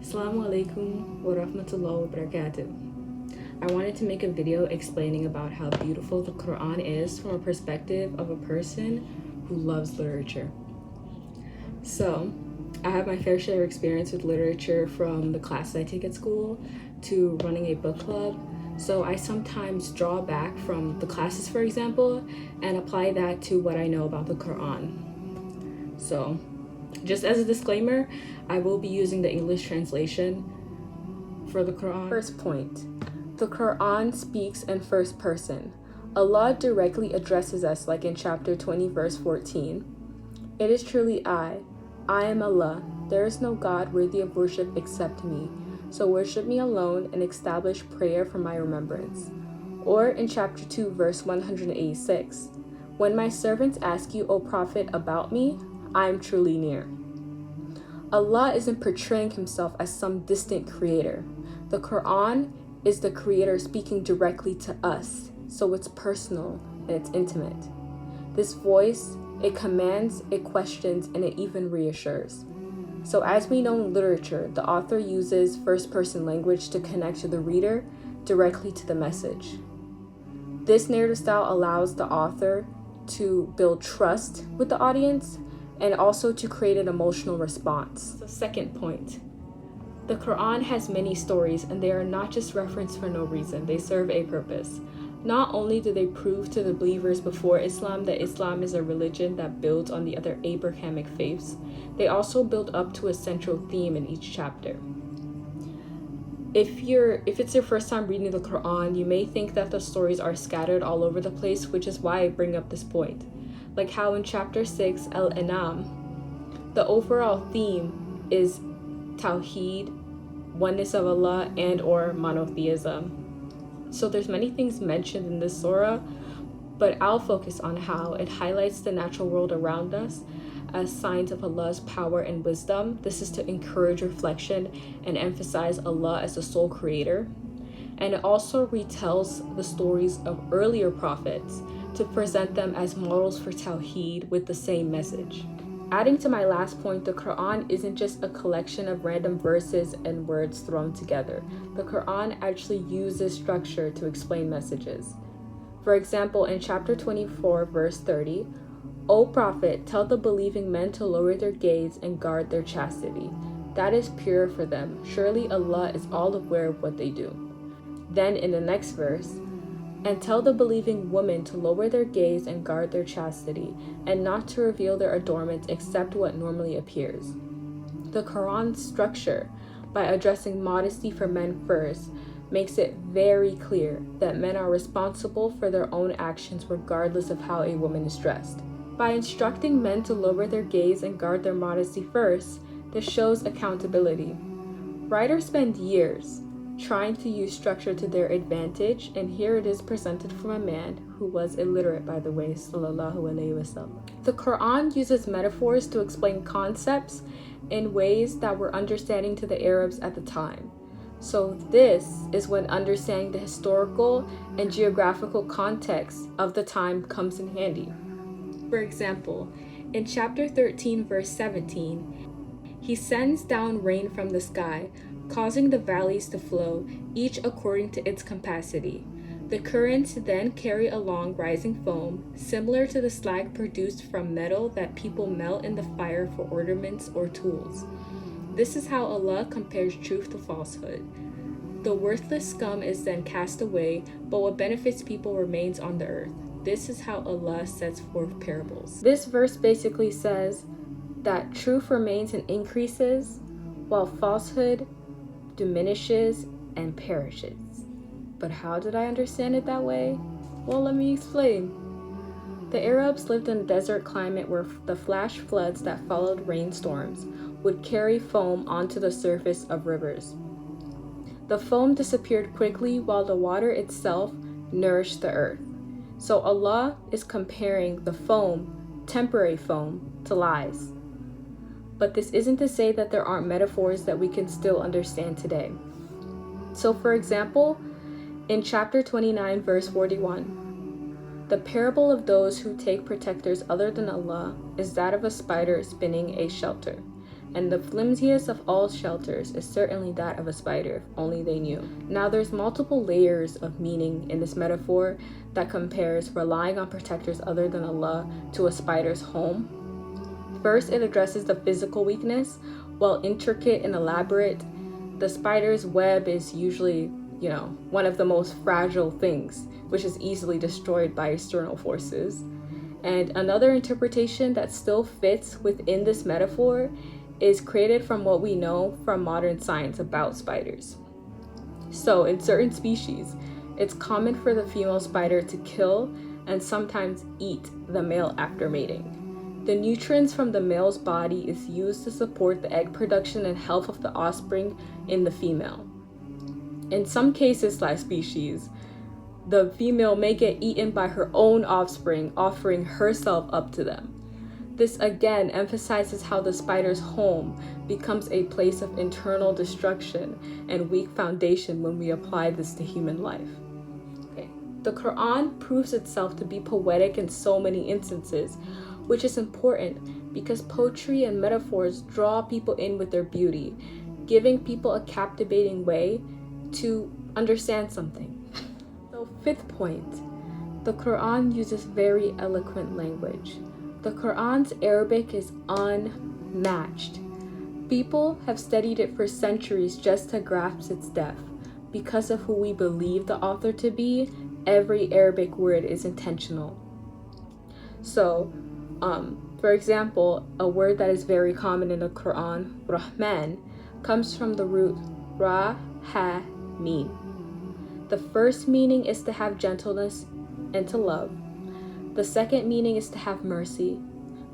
Assalamu alaikum wa rahmatullahi wa barakatuh. I wanted to make a video explaining about how beautiful the Quran is from a perspective of a person who loves literature. So, I have my fair share of experience with literature, from the classes I take at school to running a book club. So I sometimes draw back from the classes, for example, and apply that to what I know about the Quran. So, just as a disclaimer, I will be using the English translation for the Quran. First point, the Quran speaks in first person. Allah directly addresses us, like in chapter 20, verse 14. It is truly I am Allah. There is no God worthy of worship except me. So worship me alone and establish prayer for my remembrance. Or in chapter 2, verse 186, when my servants ask you, O Prophet, about me, I am truly near. Allah isn't portraying himself as some distant creator. The Quran is the creator speaking directly to us, so it's personal and it's intimate. This voice, it commands, it questions, and it even reassures. So as we know in literature, the author uses first-person language to connect to the reader directly to the message. This narrative style allows the author to build trust with the audience and also to create an emotional response. So second point, the Quran has many stories, and they are not just referenced for no reason. They serve a purpose. Not only do they prove to the believers before Islam that Islam is a religion that builds on the other Abrahamic faiths, they also build up to a central theme in each chapter. If it's your first time reading the Quran, you may think that the stories are scattered all over the place, which is why I bring up this point. Like how in chapter 6, Al-An'am, the overall theme is Tawheed, oneness of Allah, and or monotheism. So there's many things mentioned in this surah, but I'll focus on how it highlights the natural world around us as signs of Allah's power and wisdom. This is to encourage reflection and emphasize Allah as the sole creator. And it also retells the stories of earlier prophets to present them as models for Tawheed with the same message. Adding to my last point, the Quran isn't just a collection of random verses and words thrown together. The Quran actually uses structure to explain messages. For example, in chapter 24, verse 30, O Prophet, tell the believing men to lower their gaze and guard their chastity. That is pure for them. Surely Allah is all aware of what they do. Then in the next verse, and tell the believing women to lower their gaze and guard their chastity, and not to reveal their adornments except what normally appears. The Quran's structure, by addressing modesty for men first, makes it very clear that men are responsible for their own actions regardless of how a woman is dressed. By instructing men to lower their gaze and guard their modesty first, this shows accountability. Writers spend years trying to use structure to their advantage, and here it is presented from a man who was illiterate, by the way, sallallahu alaihi wasallam. The Quran uses metaphors to explain concepts in ways that were understanding to the Arabs at the time. So this is when understanding the historical and geographical context of the time comes in handy. For example, in chapter 13, verse 17, he sends down rain from the sky, causing the valleys to flow, each according to its capacity. The currents then carry along rising foam, similar to the slag produced from metal that people melt in the fire for ornaments or tools. This is how Allah compares truth to falsehood. The worthless scum is then cast away, but what benefits people remains on the earth. This is how Allah sets forth parables. This verse basically says that truth remains and increases, while falsehood diminishes and perishes. But how did I understand it that way? Well, let me explain. The Arabs lived in a desert climate where the flash floods that followed rainstorms would carry foam onto the surface of rivers. The foam disappeared quickly while the water itself nourished the earth. So Allah is comparing the foam, temporary foam, to lies. But this isn't to say that there aren't metaphors that we can still understand today. So for example, in chapter 29, verse 41, the parable of those who take protectors other than Allah is that of a spider spinning a shelter. and the flimsiest of all shelters is certainly that of a spider, if only they knew. Now, there's multiple layers of meaning in this metaphor that compares relying on protectors other than Allah to a spider's home. First, it addresses the physical weakness. While intricate and elaborate, the spider's web is usually, one of the most fragile things, which is easily destroyed by external forces. And another interpretation that still fits within this metaphor is created from what we know from modern science about spiders. So, in certain species, it's common for the female spider to kill and sometimes eat the male after mating. The nutrients from the male's body is used to support the egg production and health of the offspring in the female. In some cases slash species, the female may get eaten by her own offspring, offering herself up to them. This again emphasizes how the spider's home becomes a place of internal destruction and weak foundation when we apply this to human life. Okay. The Quran proves itself to be poetic in so many instances, which is important because poetry and metaphors draw people in with their beauty, giving people a captivating way to understand something. So, fifth point, the Quran uses very eloquent language. The Quran's Arabic is unmatched. People have studied it for centuries just to grasp its depth. Because of who we believe the author to be, every Arabic word is intentional. So, for example, a word that is very common in the Quran, Rahman, comes from the root Ra-ha-meen. The first meaning is to have gentleness and to love. The second meaning is to have mercy.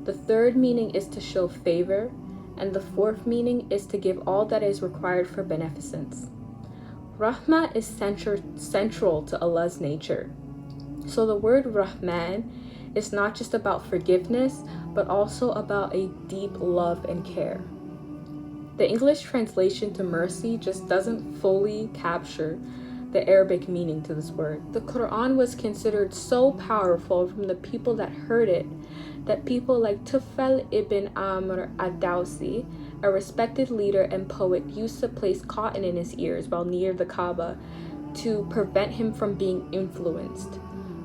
The third meaning is to show favor. And the fourth meaning is to give all that is required for beneficence. Rahmah is central to Allah's nature. So the word Rahman is not just about forgiveness, but also about a deep love and care. The English translation to mercy just doesn't fully capture the Arabic meaning to this word. The Quran was considered so powerful from the people that heard it that people like Tufel ibn Amr ad-Dawsi, a respected leader and poet, used to place cotton in his ears while near the Kaaba to prevent him from being influenced.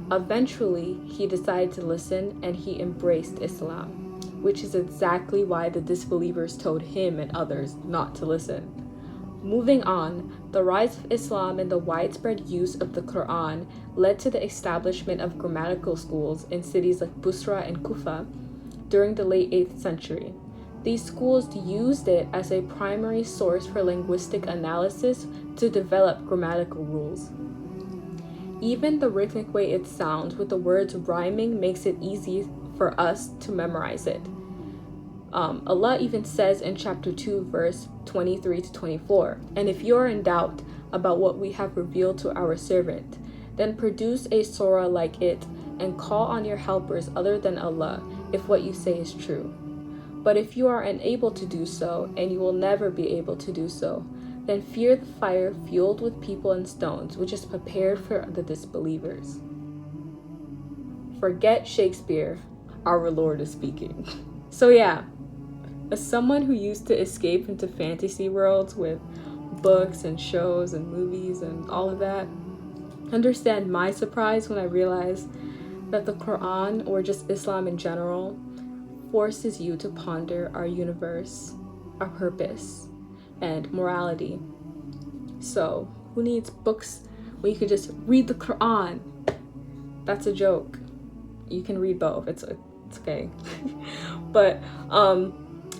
Eventually, he decided to listen and he embraced Islam, which is exactly why the disbelievers told him and others not to listen. Moving on, the rise of Islam and the widespread use of the Quran led to the establishment of grammatical schools in cities like Busra and Kufa during the late 8th century. These schools used it as a primary source for linguistic analysis to develop grammatical rules. Even the rhythmic way it sounds with the words rhyming makes it easy for us to memorize it. Allah even says in chapter 2, verse 23 to 24, "And if you are in doubt about what we have revealed to our servant, then produce a surah like it and call on your helpers other than Allah if what you say is true. But if you are unable to do so, and you will never be able to do so, then fear the fire fueled with people and stones, which is prepared for the disbelievers." Forget Shakespeare, our Lord is speaking. So yeah, as someone who used to escape into fantasy worlds with books and shows and movies and all of that, understand my surprise when I realized that the Quran, or just Islam in general, forces you to ponder our universe, our purpose, and morality. So, who needs books when you could just read the Quran? That's a joke. You can read both. It's okay. But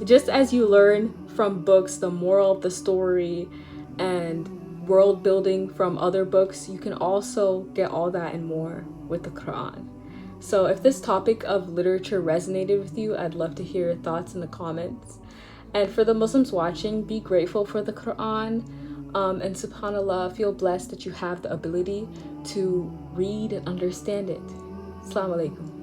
just as you learn from books the moral of the story and world building from other books, you can also get all that and more with the Quran. So if this topic of literature resonated with you, I'd love to hear your thoughts in the comments. And for the Muslims watching, be grateful for the Quran, and subhanAllah, feel blessed that you have the ability to read and understand it. Assalamu alaikum.